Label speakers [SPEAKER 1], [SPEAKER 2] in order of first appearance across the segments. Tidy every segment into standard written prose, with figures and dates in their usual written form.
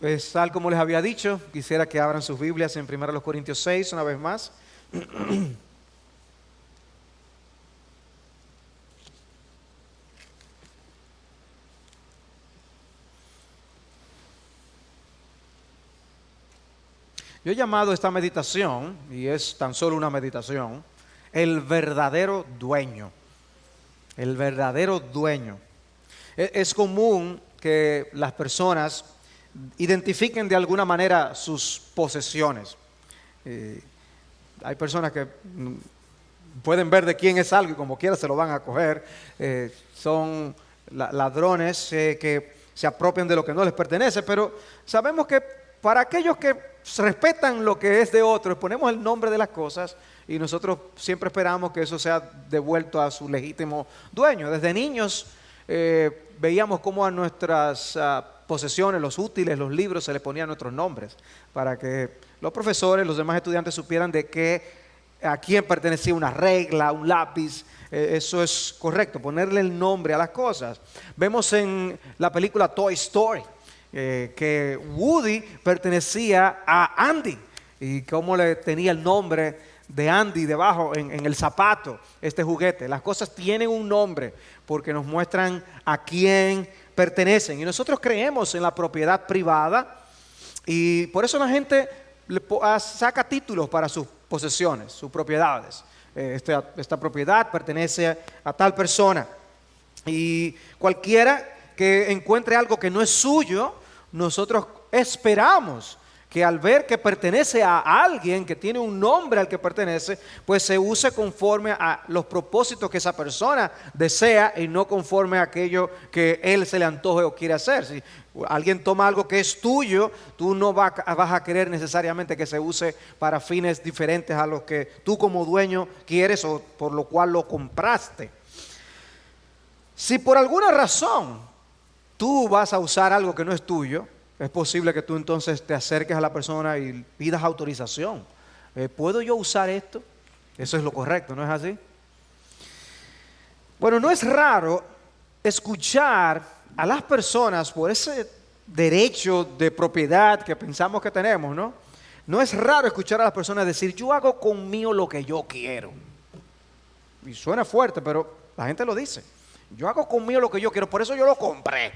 [SPEAKER 1] Pues tal como les había dicho, quisiera que abran sus Biblias en 1 Corintios 6 una vez más. Yo he llamado esta meditación, y es tan solo una meditación, el verdadero dueño. El verdadero dueño. Es común que las personas identifiquen de alguna manera sus posesiones. Hay personas que pueden ver de quién es algo y como quiera se lo van a coger. Son ladrones que se apropian de lo que no les pertenece, pero sabemos que para aquellos que respetan lo que es de otros, ponemos el nombre de las cosas y nosotros siempre esperamos que eso sea devuelto a su legítimo dueño. Desde niños veíamos cómo a nuestras posesiones, los útiles, los libros, se les ponían nuestros nombres para que los profesores, los demás estudiantes supieran a quién pertenecía una regla, un lápiz. Eso es correcto, ponerle el nombre a las cosas. Vemos en la película Toy Story que Woody pertenecía a Andy y cómo le tenía el nombre de Andy debajo en el zapato, este juguete. Las cosas tienen un nombre porque nos muestran a quién pertenecen y nosotros creemos en la propiedad privada y por eso la gente saca títulos para sus posesiones, sus propiedades. Esta propiedad pertenece a tal persona y cualquiera que encuentre algo que no es suyo, nosotros esperamos que al ver que pertenece a alguien, que tiene un nombre al que pertenece, pues se use conforme a los propósitos que esa persona desea y no conforme a aquello que él se le antoje o quiere hacer. Si alguien toma algo que es tuyo, tú no vas a querer necesariamente que se use para fines diferentes a los que tú como dueño quieres o por lo cual lo compraste. Si por alguna razón tú vas a usar algo que no es tuyo, es posible que tú entonces te acerques a la persona y pidas autorización. ¿Puedo yo usar esto? Eso es lo correcto, ¿no es así? Bueno, no es raro escuchar a las personas por ese derecho de propiedad que pensamos que tenemos, ¿no? No es raro escuchar a las personas decir, yo hago conmigo lo que yo quiero. Y suena fuerte, pero la gente lo dice. Yo hago conmigo lo que yo quiero, por eso yo lo compré.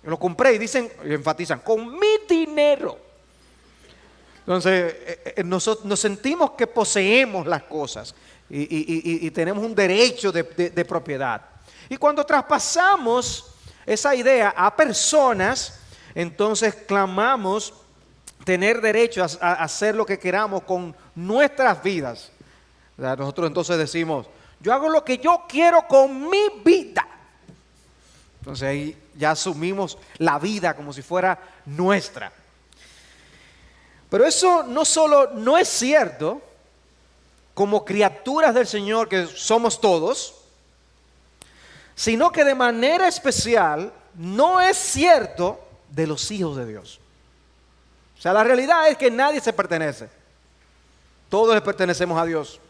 [SPEAKER 1] Yo lo compré y dicen, y enfatizan, con mi dinero. Entonces, nos sentimos que poseemos las cosas y tenemos un derecho de propiedad. Y cuando traspasamos esa idea a personas, entonces clamamos tener derecho a hacer lo que queramos con nuestras vidas. O sea, nosotros entonces decimos, yo hago lo que yo quiero con mi vida. Entonces ahí ya asumimos la vida como si fuera nuestra. Pero eso no solo no es cierto como criaturas del Señor que somos todos, sino que de manera especial no es cierto de los hijos de Dios. O sea, la realidad es que nadie se pertenece. Todos le pertenecemos a Dios.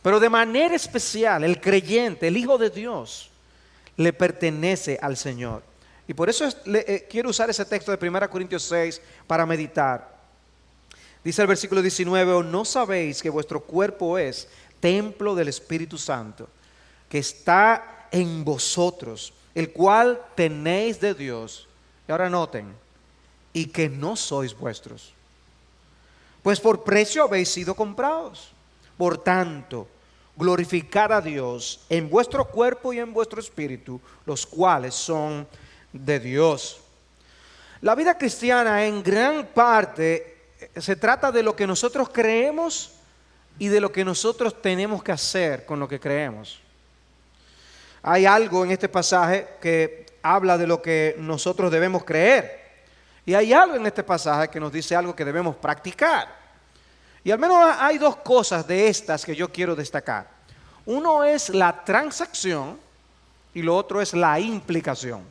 [SPEAKER 1] Pero de manera especial, el creyente, el Hijo de Dios, le pertenece al Señor. Y por eso quiero usar ese texto de 1 Corintios 6 para meditar. Dice el versículo 19, ¿o no sabéis que vuestro cuerpo es templo del Espíritu Santo, que está en vosotros, el cual tenéis de Dios? Y ahora noten, y que no sois vuestros, pues por precio habéis sido comprados. Por tanto, glorificad a Dios en vuestro cuerpo y en vuestro espíritu, los cuales son de Dios. La vida cristiana en gran parte se trata de lo que nosotros creemos y de lo que nosotros tenemos que hacer con lo que creemos. Hay algo en este pasaje que habla de lo que nosotros debemos creer y hay algo en este pasaje que nos dice algo que debemos practicar. Y al menos hay dos cosas de estas que yo quiero destacar. Uno es la transacción y lo otro es la implicación.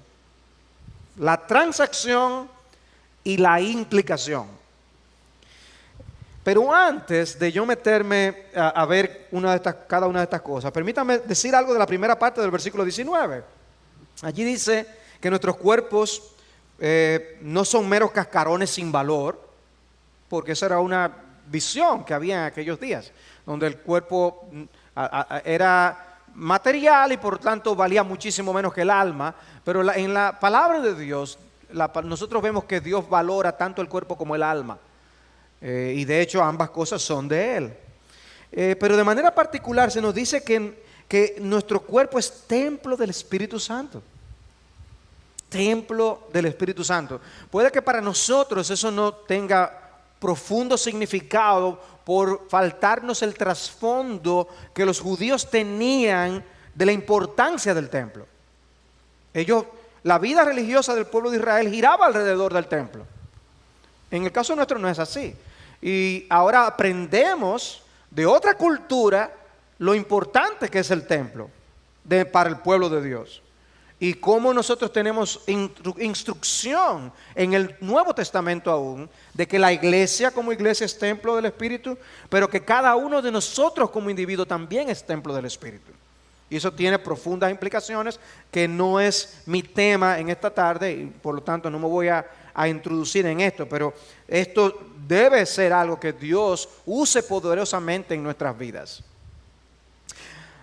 [SPEAKER 1] La transacción y la implicación. Pero antes de yo meterme a ver cada una de estas cosas, permítame decir algo de la primera parte del versículo 19. Allí dice que nuestros cuerpos no son meros cascarones sin valor, porque esa era una visión que había en aquellos días, donde el cuerpo era material y por tanto valía muchísimo menos que el alma, pero en la palabra de Dios, nosotros vemos que Dios valora tanto el cuerpo como el alma, y de hecho ambas cosas son de Él. Pero de manera particular se nos dice que nuestro cuerpo es templo del Espíritu Santo. Templo del Espíritu Santo. Puede que para nosotros eso no tenga profundo significado por faltarnos el trasfondo que los judíos tenían de la importancia del templo. La vida religiosa del pueblo de Israel giraba alrededor del templo. En el caso nuestro no es así. Y ahora aprendemos de otra cultura lo importante que es el templo para el pueblo de Dios. Y cómo nosotros tenemos instrucción en el Nuevo Testamento aún, de que la iglesia como iglesia es templo del Espíritu, pero que cada uno de nosotros como individuo también es templo del Espíritu. Y eso tiene profundas implicaciones que no es mi tema en esta tarde y por lo tanto no me voy a introducir en esto, pero esto debe ser algo que Dios use poderosamente en nuestras vidas.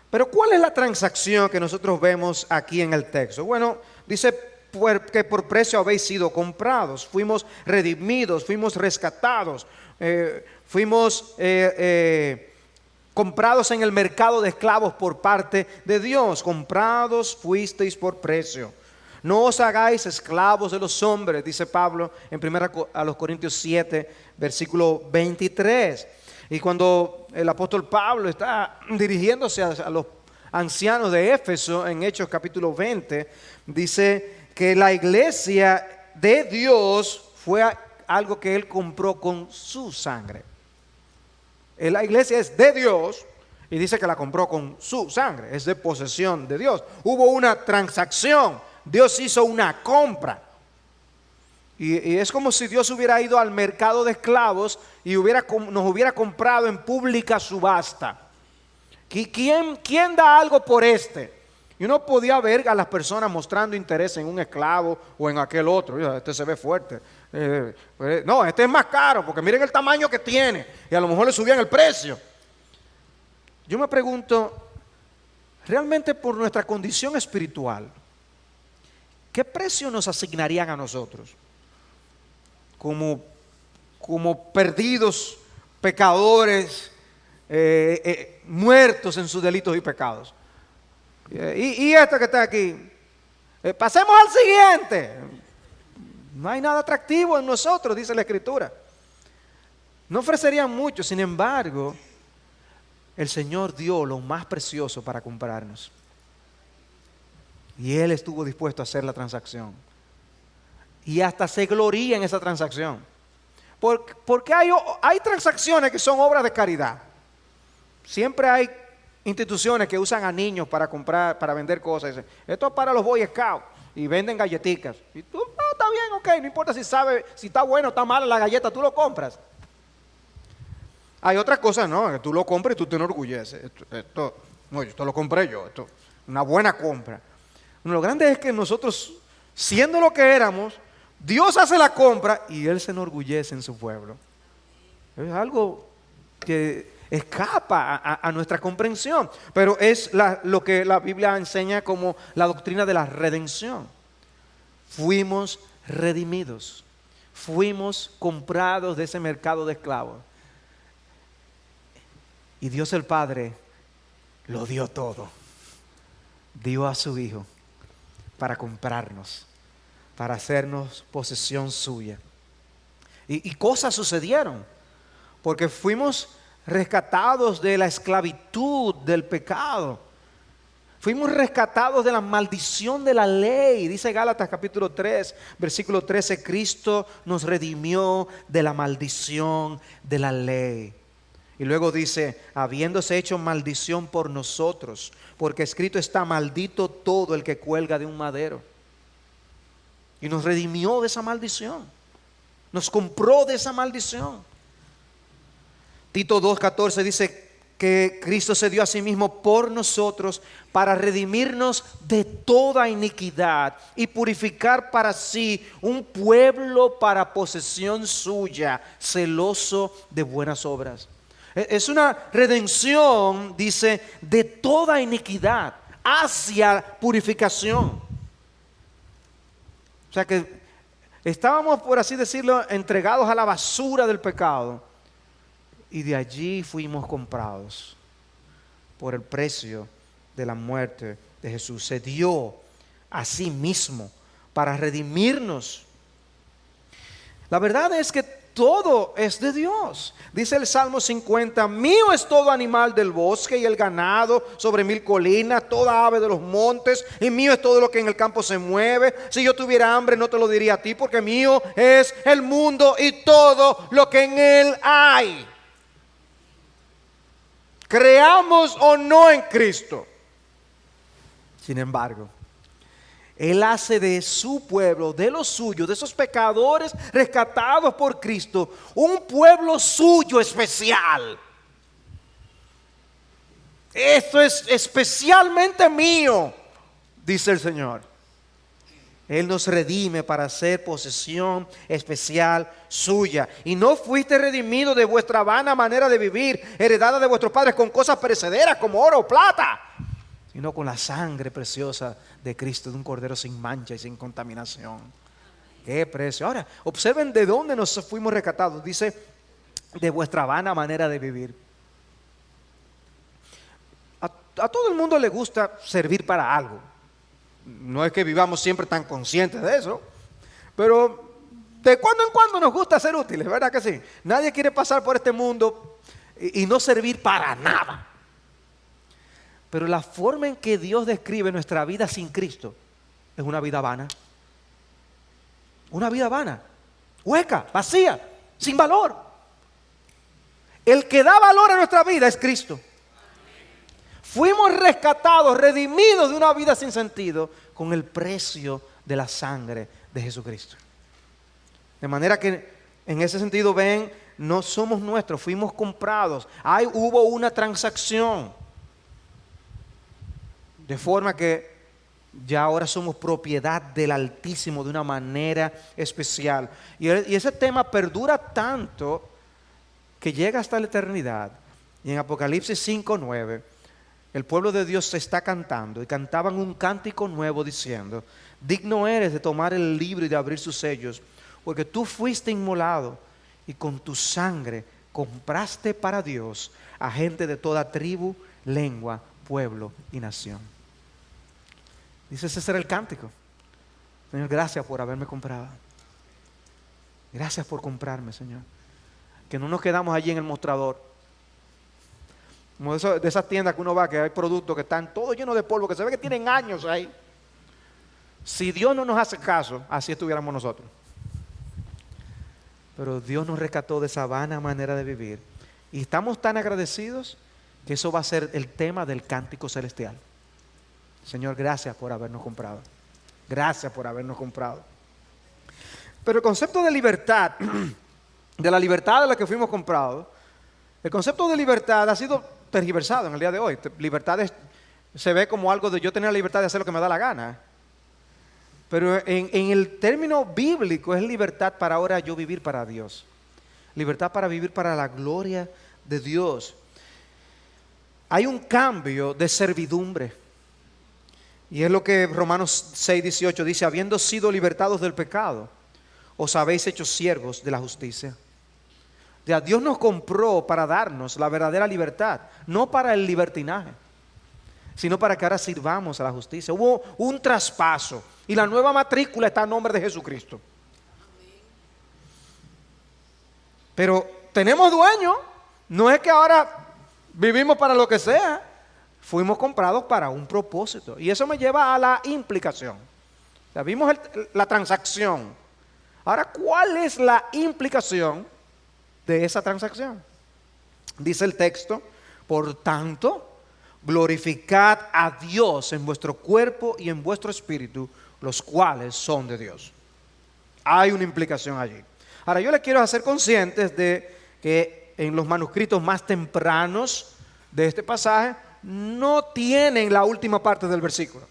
[SPEAKER 1] Pero ¿cuál es la transacción que nosotros vemos aquí en el texto? Bueno, dice que por precio habéis sido comprados, fuimos redimidos, fuimos rescatados, fuimos comprados en el mercado de esclavos por parte de Dios. Comprados fuisteis por precio. No os hagáis esclavos de los hombres, dice Pablo en 1 Corintios 7, versículo 23. Y cuando el apóstol Pablo está dirigiéndose a los ancianos de Éfeso en Hechos capítulo 20, dice que la iglesia de Dios fue algo que él compró con su sangre. La iglesia es de Dios y dice que la compró con su sangre, es de posesión de Dios. Hubo una transacción, Dios hizo una compra. Y es como si Dios hubiera ido al mercado de esclavos y nos hubiera comprado en pública subasta. ¿Quién da algo por este? Y uno podía ver a las personas mostrando interés en un esclavo o en aquel otro. Este se ve fuerte. No, este es más caro porque miren el tamaño que tiene. Y a lo mejor le subían el precio. Yo me pregunto, realmente por nuestra condición espiritual, ¿qué precio nos asignarían a nosotros? Como perdidos, pecadores, muertos en sus delitos y pecados. Y este que está aquí, pasemos al siguiente. No hay nada atractivo en nosotros, dice la Escritura. No ofrecerían mucho, sin embargo, el Señor dio lo más precioso para comprarnos. Y Él estuvo dispuesto a hacer la transacción. Y hasta se gloría en esa transacción. Porque hay transacciones que son obras de caridad. Siempre hay instituciones que usan a niños para comprar, para vender cosas. Dicen, esto es para los Boy Scouts. Y venden galletitas. Y tú, no, está bien, ok. No importa si está bueno o está mala la galleta, tú lo compras. Hay otras cosas, no, que tú lo compras y tú te enorgulleces. Esto lo compré yo. Esto, una buena compra. Lo grande es que nosotros, siendo lo que éramos, Dios hace la compra y Él se enorgullece en su pueblo. Es algo que escapa a nuestra comprensión, pero es lo que la Biblia enseña como la doctrina de la redención. Fuimos redimidos, fuimos comprados de ese mercado de esclavos. Y Dios el Padre lo dio todo. Dio a su Hijo para comprarnos, para hacernos posesión suya. Y cosas sucedieron, porque fuimos rescatados de la esclavitud del pecado. Fuimos rescatados de la maldición de la ley. Dice Gálatas capítulo 3, versículo 13, Cristo nos redimió de la maldición de la ley. Y luego dice, habiéndose hecho maldición por nosotros, porque escrito está, maldito todo el que cuelga de un madero. Y nos redimió de esa maldición. Nos compró de esa maldición. Tito 2:14 dice que Cristo se dio a sí mismo por nosotros para redimirnos de toda iniquidad y purificar para sí un pueblo para posesión suya, celoso de buenas obras. Es una redención, dice, de toda iniquidad hacia purificación. O sea que estábamos, por así decirlo, entregados a la basura del pecado. Y de allí fuimos comprados por el precio de la muerte de Jesús. Se dio a sí mismo para redimirnos. La verdad es que todo es de Dios. Dice el Salmo 50, mío es todo animal del bosque y el ganado sobre 1000 colinas, toda ave de los montes, y mío es todo lo que en el campo se mueve. Si yo tuviera hambre no te lo diría a ti, porque mío es el mundo y todo lo que en él hay. Creamos o no en Cristo. Sin embargo, Él hace de su pueblo, de los suyos, de esos pecadores rescatados por Cristo, un pueblo suyo especial. Esto es especialmente mío, dice el Señor. Él nos redime para ser posesión especial suya. Y no fuiste redimido de vuestra vana manera de vivir, heredada de vuestros padres con cosas perecederas como oro o plata, sino con la sangre preciosa de Cristo, de un cordero sin mancha y sin contaminación. ¡Qué precio! Ahora, observen de dónde nos fuimos rescatados. Dice, de vuestra vana manera de vivir. A todo el mundo le gusta servir para algo. No es que vivamos siempre tan conscientes de eso, pero de cuando en cuando nos gusta ser útiles, ¿verdad que sí? Nadie quiere pasar por este mundo y no servir para nada. Pero la forma en que Dios describe nuestra vida sin Cristo es una vida vana. Una vida vana, hueca, vacía, sin valor. El que da valor a nuestra vida es Cristo. Fuimos rescatados, redimidos de una vida sin sentido con el precio de la sangre de Jesucristo. De manera que en ese sentido, ven, no somos nuestros, fuimos comprados. Hubo una transacción. De forma que ya ahora somos propiedad del Altísimo de una manera especial. Y ese tema perdura tanto que llega hasta la eternidad. Y en Apocalipsis 5:9, el pueblo de Dios se está cantando y cantaban un cántico nuevo diciendo, digno eres de tomar el libro y de abrir sus sellos, porque tú fuiste inmolado y con tu sangre compraste para Dios a gente de toda tribu, lengua, pueblo y nación. Dice, ese será el cántico. Señor, gracias por haberme comprado. Gracias por comprarme, Señor. Que no nos quedamos allí en el mostrador. Como de esas tiendas que uno va, que hay productos que están todos llenos de polvo, que se ve que tienen años ahí. Si Dios no nos hace caso, así estuviéramos nosotros. Pero Dios nos rescató de esa vana manera de vivir. Y estamos tan agradecidos que eso va a ser el tema del cántico celestial. Señor, gracias por habernos comprado. Gracias por habernos comprado. Pero el concepto de libertad, de la libertad de la que fuimos comprados, el concepto de libertad ha sido tergiversado en el día de hoy. Libertad se ve como algo de yo tener la libertad de hacer lo que me da la gana. Pero en el término bíblico es libertad para ahora yo vivir para Dios. Libertad para vivir para la gloria de Dios. Hay un cambio de servidumbre. Y es lo que Romanos 6:18 dice, habiendo sido libertados del pecado, os habéis hecho siervos de la justicia. Ya, Dios nos compró para darnos la verdadera libertad, no para el libertinaje, sino para que ahora sirvamos a la justicia. Hubo un traspaso y la nueva matrícula está a nombre de Jesucristo. Pero tenemos dueño, no es que ahora vivimos para lo que sea, fuimos comprados para un propósito. Y eso me lleva a la implicación. Ya vimos la transacción. Ahora, ¿cuál es la implicación de esa transacción? Dice el texto, por tanto, glorificad a Dios en vuestro cuerpo y en vuestro espíritu, los cuales son de Dios. Hay una implicación allí. Ahora, yo les quiero hacer conscientes de que en los manuscritos más tempranos de este pasaje no tienen la última parte del versículo.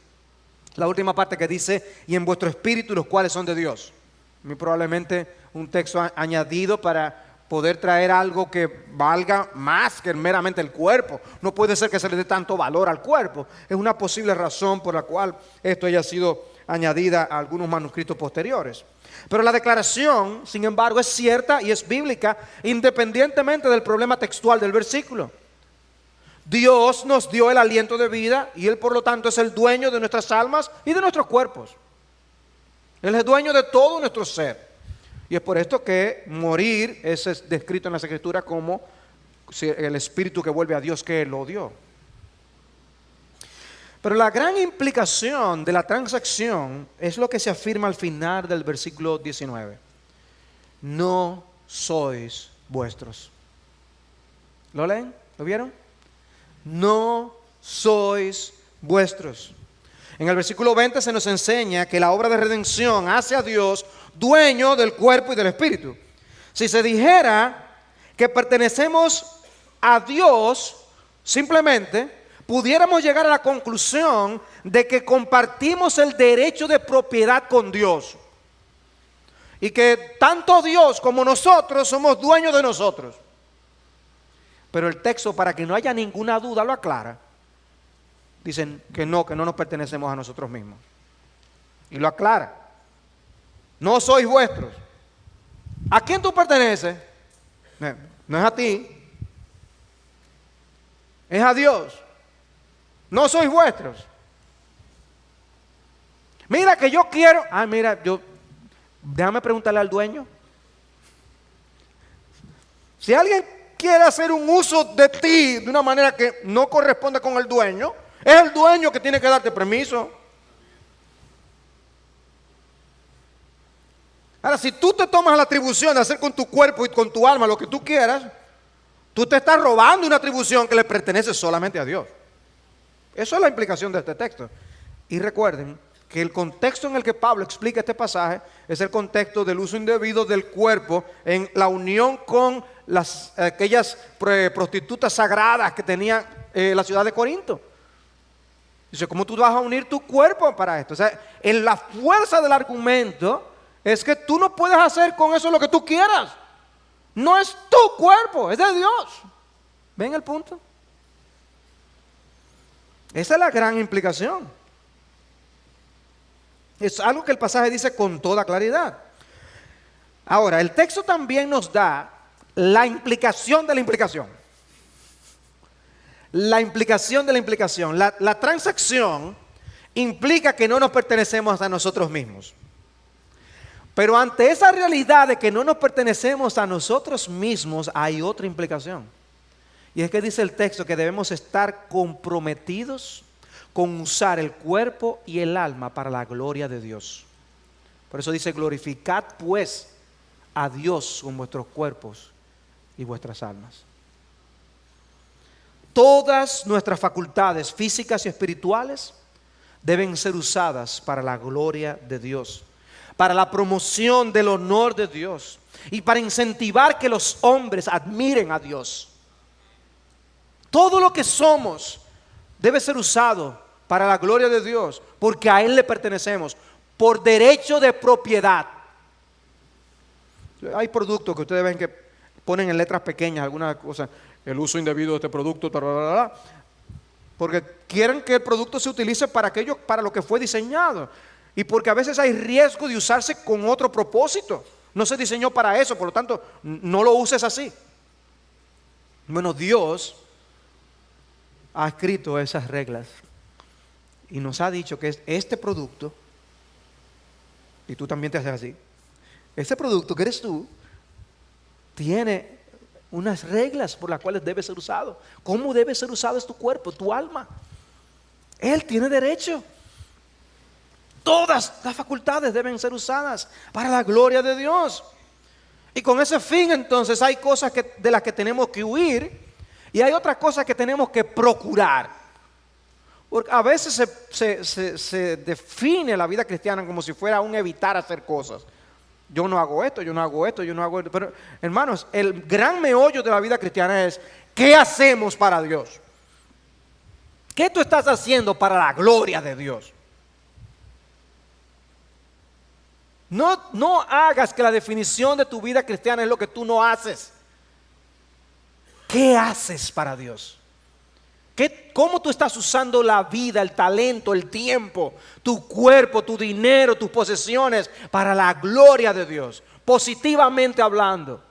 [SPEAKER 1] La última parte que dice, y en vuestro espíritu los cuales son de Dios. Muy probablemente un texto añadido para poder traer algo que valga más que meramente el cuerpo. No puede ser que se le dé tanto valor al cuerpo. Es una posible razón por la cual esto haya sido añadida a algunos manuscritos posteriores. Pero la declaración, sin embargo, es cierta y es bíblica, independientemente del problema textual del versículo. Dios nos dio el aliento de vida y Él, por lo tanto, es el dueño de nuestras almas y de nuestros cuerpos. Él es dueño de todo nuestro ser. Y es por esto que morir es descrito en las Escrituras como el espíritu que vuelve a Dios que Él lo dio. Pero la gran implicación de la transacción es lo que se afirma al final del versículo 19. No sois vuestros. ¿Lo leen? ¿Lo vieron? No sois vuestros. En el versículo 20 se nos enseña que la obra de redención hace a Dios dueño del cuerpo y del espíritu. Si se dijera que pertenecemos a Dios, simplemente pudiéramos llegar a la conclusión de que compartimos el derecho de propiedad con Dios. Y que tanto Dios como nosotros somos dueños de nosotros. Pero el texto, para que no haya ninguna duda, lo aclara. Dicen que no nos pertenecemos a nosotros mismos. Y lo aclara. No sois vuestros. ¿A quién tú perteneces? No es a ti. Es a Dios. No sois vuestros. Mira que yo quiero. Déjame preguntarle al dueño. Si alguien quiere hacer un uso de ti de una manera que no corresponde con el dueño, es el dueño que tiene que darte permiso. Ahora, si tú te tomas la atribución de hacer con tu cuerpo y con tu alma lo que tú quieras, tú te estás robando una atribución que le pertenece solamente a Dios. Eso es la implicación de este texto. Y recuerden que el contexto en el que Pablo explica este pasaje es el contexto del uso indebido del cuerpo en la unión con aquellas prostitutas sagradas que tenía la ciudad de Corinto. Dice, ¿cómo tú vas a unir tu cuerpo para esto? O sea, en la fuerza del argumento es que tú no puedes hacer con eso lo que tú quieras. No es tu cuerpo, es de Dios. ¿Ven el punto? Esa es la gran implicación. Es algo que el pasaje dice con toda claridad. Ahora, el texto también nos da la implicación de la implicación. La implicación de la implicación. La transacción implica que no nos pertenecemos a nosotros mismos. Pero ante esa realidad de que no nos pertenecemos a nosotros mismos, hay otra implicación. Y es que dice el texto que debemos estar comprometidos con usar el cuerpo y el alma para la gloria de Dios. Por eso dice, glorificad pues a Dios con vuestros cuerpos y vuestras almas. Todas nuestras facultades físicas y espirituales deben ser usadas para la gloria de Dios, para la promoción del honor de Dios y para incentivar que los hombres admiren a Dios. Todo lo que somos debe ser usado para la gloria de Dios, porque a Él le pertenecemos por derecho de propiedad. Hay productos que ustedes ven que ponen en letras pequeñas algunas cosas, el uso indebido de este producto, porque quieren que el producto se utilice para aquello, para lo que fue diseñado, y porque a veces hay riesgo de usarse con otro propósito. No se diseñó para eso, por lo tanto, no lo uses así. Bueno, Dios ha escrito esas reglas y nos ha dicho que este producto, y tú también te haces así, este producto que eres tú, tiene unas reglas por las cuales debe ser usado. ¿Cómo debe ser usado es tu cuerpo, tu alma? Él tiene derecho. Todas las facultades deben ser usadas para la gloria de Dios. Y con ese fin entonces hay cosas de las que tenemos que huir y hay otras cosas que tenemos que procurar. Porque a veces se define la vida cristiana como si fuera un evitar hacer cosas. Yo no hago esto, yo no hago esto, yo no hago esto. Pero hermanos, el gran meollo de la vida cristiana es ¿qué hacemos para Dios? ¿Qué tú estás haciendo para la gloria de Dios? No hagas que la definición de tu vida cristiana es lo que tú no haces. ¿Qué haces para Dios? ¿Cómo tú estás usando la vida, el talento, el tiempo, tu cuerpo, tu dinero, tus posesiones para la gloria de Dios? Positivamente hablando.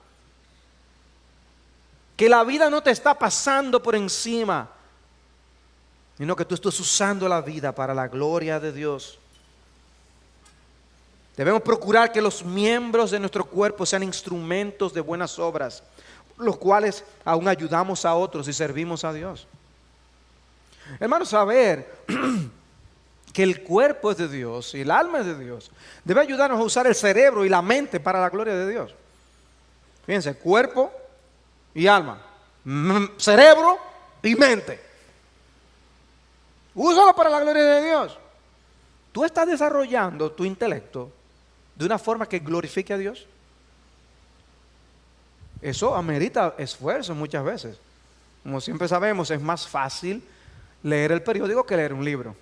[SPEAKER 1] Que la vida no te está pasando por encima, sino que tú estás usando la vida para la gloria de Dios. Debemos procurar que los miembros de nuestro cuerpo sean instrumentos de buenas obras, los cuales aún ayudamos a otros y servimos a Dios. Hermanos, saber que el cuerpo es de Dios y el alma es de Dios debe ayudarnos a usar el cerebro y la mente para la gloria de Dios. Fíjense, cuerpo y alma, cerebro y mente. Úsalo para la gloria de Dios. Tú estás desarrollando tu intelecto de una forma que glorifique a Dios. Eso amerita esfuerzo muchas veces. Como siempre sabemos, es más fácil leer el periódico que leer un libro.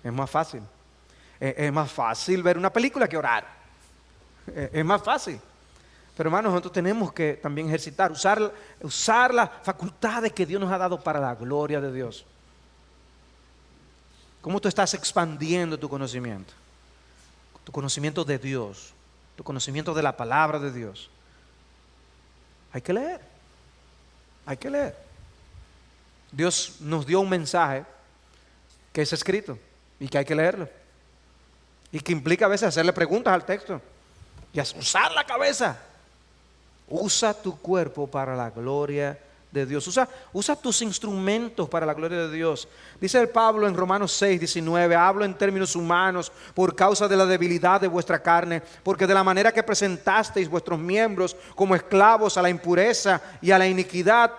[SPEAKER 1] Es más fácil. Es más fácil ver una película que orar. Es más fácil. Pero hermanos, nosotros tenemos que también ejercitar, usar las facultades que Dios nos ha dado para la gloria de Dios. ¿Cómo tú estás expandiendo tu conocimiento? Tu conocimiento de Dios, tu conocimiento de la palabra de Dios. Hay que leer. Hay que leer. Dios nos dio un mensaje que es escrito y que hay que leerlo. Y que implica a veces hacerle preguntas al texto y usar la cabeza. Usa tu cuerpo para la gloria de Dios. Usa tus instrumentos para la gloria de Dios. Dice el Pablo en Romanos 6:19, hablo en términos humanos por causa de la debilidad de vuestra carne, porque de la manera que presentasteis vuestros miembros como esclavos a la impureza y a la iniquidad,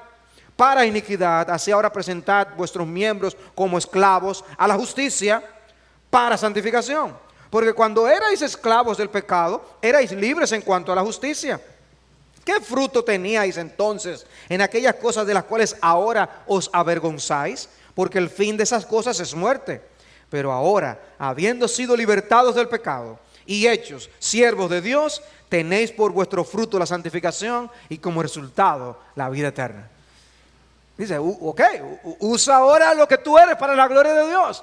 [SPEAKER 1] para iniquidad, así ahora presentad vuestros miembros como esclavos a la justicia para santificación. Porque cuando erais esclavos del pecado, erais libres en cuanto a la justicia. ¿Qué fruto teníais entonces en aquellas cosas de las cuales ahora os avergonzáis? Porque el fin de esas cosas es muerte. Pero ahora, habiendo sido libertados del pecado y hechos siervos de Dios, tenéis por vuestro fruto la santificación y como resultado la vida eterna. Dice, ok, usa ahora lo que tú eres para la gloria de Dios.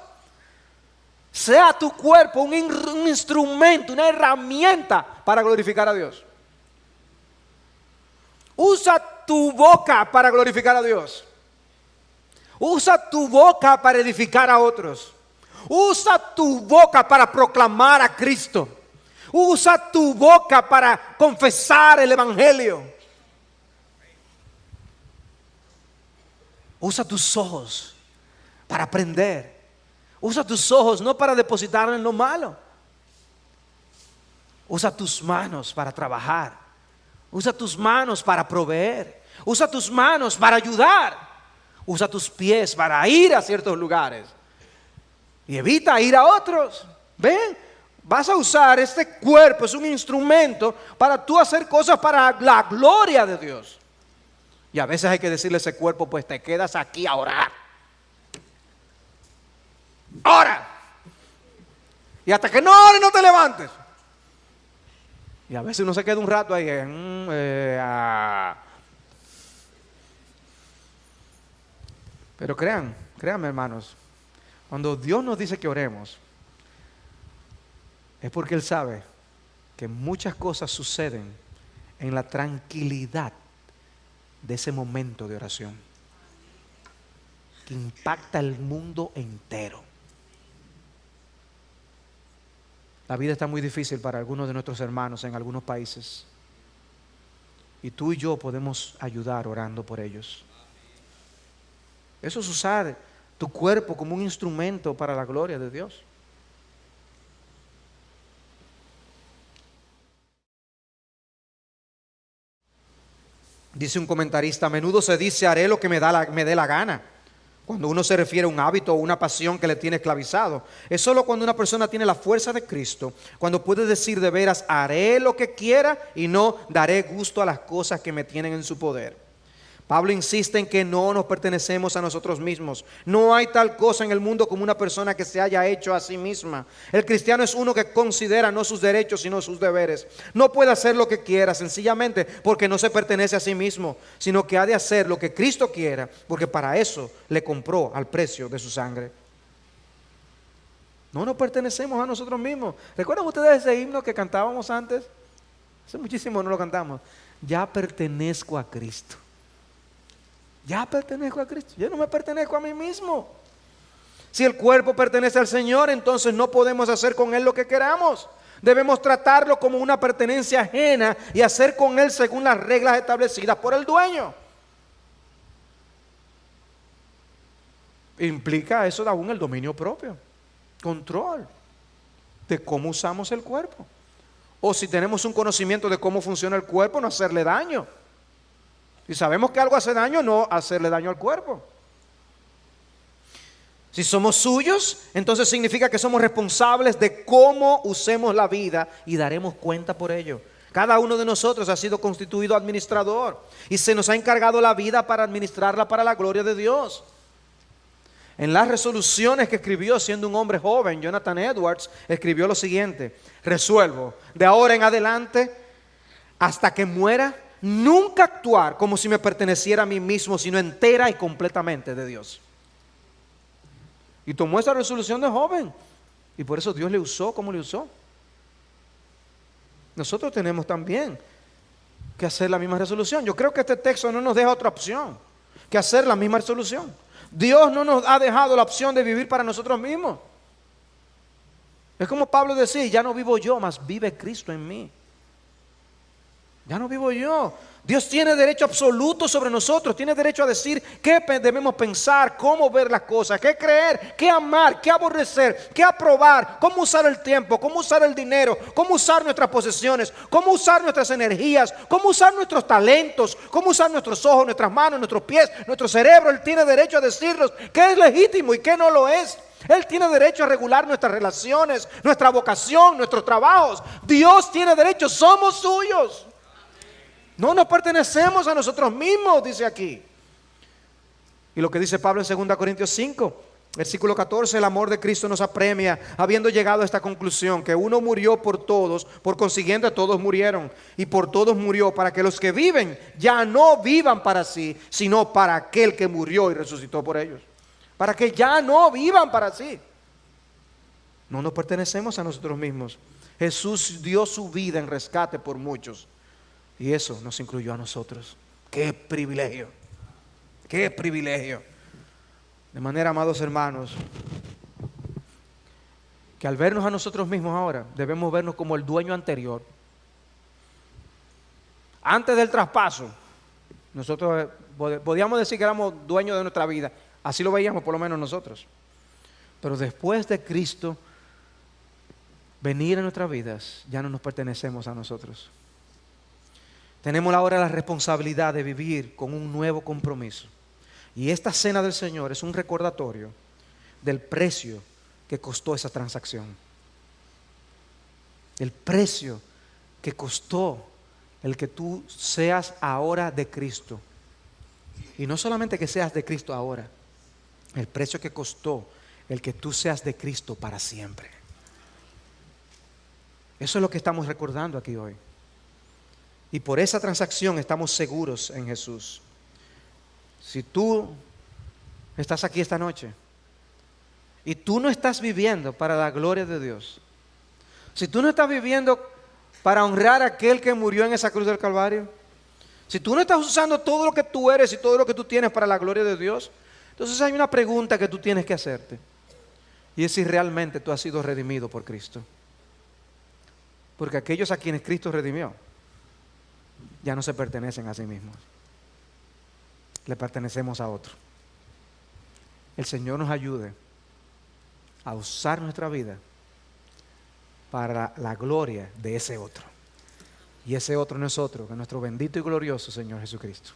[SPEAKER 1] Sea tu cuerpo un instrumento, una herramienta para glorificar a Dios. Usa tu boca para glorificar a Dios. Usa tu boca para edificar a otros. Usa tu boca para proclamar a Cristo. Usa tu boca para confesar el Evangelio. Usa tus ojos para aprender. Usa tus ojos no para depositar en lo malo. Usa tus manos para trabajar. Usa tus manos para proveer. Usa tus manos para ayudar. Usa tus pies para ir a ciertos lugares. Y evita ir a otros. Ven, vas a usar este cuerpo, es un instrumento para tú hacer cosas para la gloria de Dios. Y a veces hay que decirle a ese cuerpo, pues te quedas aquí a orar. Ora. Y hasta que no ores no te levantes. Y a veces uno se queda un rato ahí. Pero créanme hermanos, cuando Dios nos dice que oremos, es porque Él sabe que muchas cosas suceden en la tranquilidad de ese momento de oración, que impacta el mundo entero. La vida está muy difícil para algunos de nuestros hermanos en algunos países. Y tú y yo podemos ayudar orando por ellos. Eso es usar tu cuerpo como un instrumento para la gloria de Dios. Dice un comentarista, a menudo se dice haré lo que me dé la gana. Cuando uno se refiere a un hábito o una pasión que le tiene esclavizado. Es solo cuando una persona tiene la fuerza de Cristo, cuando puede decir de veras, haré lo que quiera y no daré gusto a las cosas que me tienen en su poder. Pablo insiste en que no nos pertenecemos a nosotros mismos. No hay tal cosa en el mundo como una persona que se haya hecho a sí misma. El cristiano es uno que considera no sus derechos sino sus deberes. No puede hacer lo que quiera sencillamente porque no se pertenece a sí mismo, sino que ha de hacer lo que Cristo quiera, porque para eso le compró al precio de su sangre. No nos pertenecemos a nosotros mismos. ¿Recuerdan ustedes ese himno que cantábamos antes? Hace muchísimo no lo cantamos. Ya pertenezco a Cristo. Ya pertenezco a Cristo. Yo no me pertenezco a mí mismo. Si el cuerpo pertenece al Señor, entonces no podemos hacer con él lo que queramos. Debemos tratarlo como una pertenencia ajena y hacer con él según las reglas establecidas por el dueño. Implica eso aún el dominio propio, control de cómo usamos el cuerpo. O si tenemos un conocimiento de cómo funciona el cuerpo, no hacerle daño. Si sabemos que algo hace daño, no hacerle daño al cuerpo. Si somos suyos, entonces significa que somos responsables de cómo usemos la vida y daremos cuenta por ello. Cada uno de nosotros ha sido constituido administrador y se nos ha encargado la vida para administrarla para la gloria de Dios. En las resoluciones que escribió siendo un hombre joven, Jonathan Edwards escribió lo siguiente: resuelvo de ahora en adelante hasta que muera nunca actuar como si me perteneciera a mí mismo, sino entera y completamente de Dios. Y tomó esa resolución de joven, y por eso Dios le usó como le usó. Nosotros tenemos también que hacer la misma resolución. Yo creo que este texto no nos deja otra opción que hacer la misma resolución. Dios no nos ha dejado la opción de vivir para nosotros mismos. Es como Pablo decía: ya no vivo yo, mas vive Cristo en mí. Ya no vivo yo. Dios tiene derecho absoluto sobre nosotros. Tiene derecho a decir qué debemos pensar, cómo ver las cosas, qué creer, qué amar, qué aborrecer, qué aprobar, cómo usar el tiempo, cómo usar el dinero, cómo usar nuestras posesiones, cómo usar nuestras energías, cómo usar nuestros talentos, cómo usar nuestros ojos, nuestras manos, nuestros pies, nuestro cerebro. Él tiene derecho a decirnos qué es legítimo y qué no lo es. Él tiene derecho a regular nuestras relaciones, nuestra vocación, nuestros trabajos. Dios tiene derecho, somos suyos. No nos pertenecemos a nosotros mismos, dice aquí. Y lo que dice Pablo en 2 Corintios 5, versículo 14, el amor de Cristo nos apremia, habiendo llegado a esta conclusión, que uno murió por todos, por consiguiente todos murieron, y por todos murió, para que los que viven ya no vivan para sí, sino para aquel que murió y resucitó por ellos. Para que ya no vivan para sí. No nos pertenecemos a nosotros mismos. Jesús dio su vida en rescate por muchos. Y eso nos incluyó a nosotros. ¡Qué privilegio! ¡Qué privilegio! De manera, amados hermanos, que al vernos a nosotros mismos ahora, debemos vernos como el dueño anterior. Antes del traspaso, nosotros podíamos decir que éramos dueños de nuestra vida. Así lo veíamos por lo menos nosotros. Pero después de Cristo venir a nuestras vidas, ya no nos pertenecemos a nosotros. Tenemos ahora la responsabilidad de vivir con un nuevo compromiso. Y esta cena del Señor es un recordatorio del precio que costó esa transacción. El precio que costó el que tú seas ahora de Cristo. Y no solamente que seas de Cristo ahora, el precio que costó el que tú seas de Cristo para siempre. Eso es lo que estamos recordando aquí hoy. Y por esa transacción estamos seguros en Jesús. Si tú estás aquí esta noche y tú no estás viviendo para la gloria de Dios, si tú no estás viviendo para honrar a aquel que murió en esa cruz del Calvario, si tú no estás usando todo lo que tú eres y todo lo que tú tienes para la gloria de Dios, entonces hay una pregunta que tú tienes que hacerte, y es si realmente tú has sido redimido por Cristo. Porque aquellos a quienes Cristo redimió ya no se pertenecen a sí mismos, le pertenecemos a otro. El Señor nos ayude a usar nuestra vida para la gloria de ese otro. Y ese otro no es otro que nuestro bendito y glorioso Señor Jesucristo.